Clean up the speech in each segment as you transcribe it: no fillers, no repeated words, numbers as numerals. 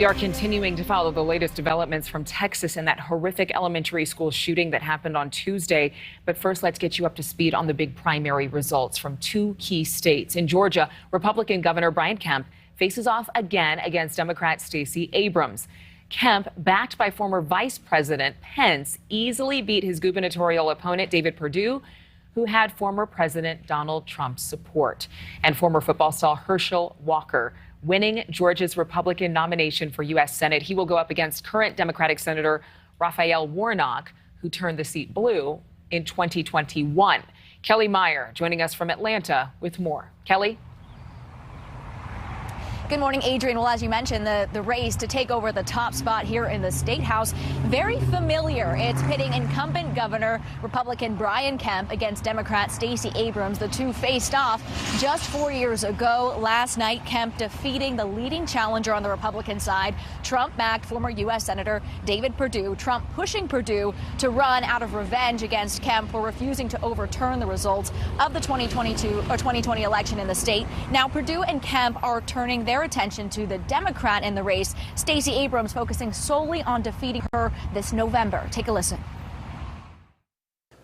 We are continuing to follow the latest developments from Texas and that horrific elementary school shooting that happened on Tuesday. But first, let's get you up to speed on the big primary results from two key states. In Georgia, Republican Governor Brian Kemp faces off again against Democrat Stacey Abrams. Kemp, backed by former Vice President Pence, easily beat his gubernatorial opponent, David Perdue, who had former President Donald Trump's support, and former football star Herschel Walker, winning Georgia's Republican nomination for U.S. Senate. He will go up against current Democratic Senator Raphael Warnock, who turned the seat blue in 2021. Kelly Meyer joining us from Atlanta with more. Kelly? Good morning, Adrian. Well, as you mentioned, the race to take over the top spot here in the State House, very familiar. It's pitting incumbent Governor Republican Brian Kemp against Democrat Stacey Abrams. The two faced off just 4 years ago. Last night, Kemp defeating the leading challenger on the Republican side, Trump-backed former U.S. Senator David Perdue. Trump pushing Perdue to run out of revenge against Kemp for refusing to overturn the results of the 2020 election in the state. Now, Perdue and Kemp are turning their attention to the Democrat in the race, Stacey Abrams, focusing solely on defeating her this November. Take a listen.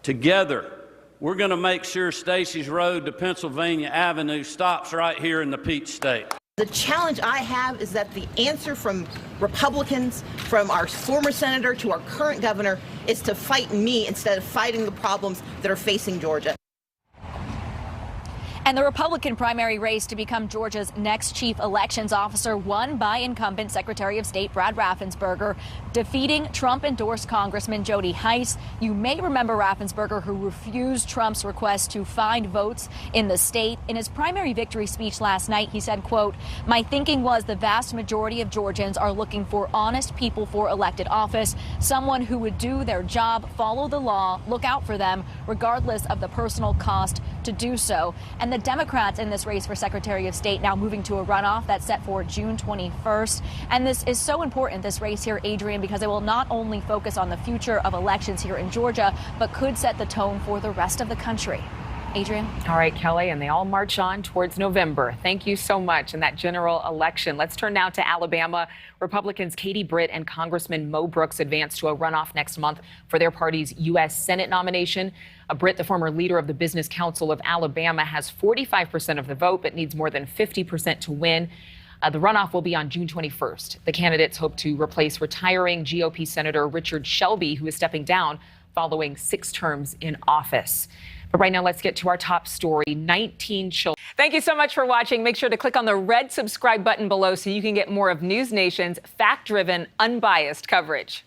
Together, we're going to make sure Stacey's road to Pennsylvania Avenue stops right here in the Peach State. The challenge I have is that the answer from Republicans, from our former senator to our current governor, is to fight me instead of fighting the problems that are facing Georgia. And the Republican primary race to become Georgia's next chief elections officer won by incumbent Secretary of State Brad Raffensperger, defeating Trump-endorsed Congressman Jody Hice. You may remember Raffensperger, who refused Trump's request to find votes in the state. In his primary victory speech last night, he said, quote, "My thinking was the vast majority of Georgians are looking for honest people for elected office, someone who would do their job, follow the law, look out for them, regardless of the personal cost to do so." And the Democrats in this race for Secretary of State now moving to a runoff that's set for June 21st. And this is so important, this race here, Adrian, because it will not only focus on the future of elections here in Georgia, but could set the tone for the rest of the country. Adrian? All right, Kelly, and they all march on towards November. Thank you so much in that general election. Let's turn now to Alabama. Republicans Katie Britt and Congressman Mo Brooks advance to a runoff next month for their party's U.S. Senate nomination. Britt, the former leader of the Business Council of Alabama, has 45% of the vote, but needs more than 50% to win. The runoff will be on June 21st. The candidates hope to replace retiring GOP Senator Richard Shelby, who is stepping down following 6 terms in office. But right now, let's get to our top story. 19 children. Thank you so much for watching. Make sure to click on the red subscribe button below so you can get more of NewsNation's fact-driven, unbiased coverage.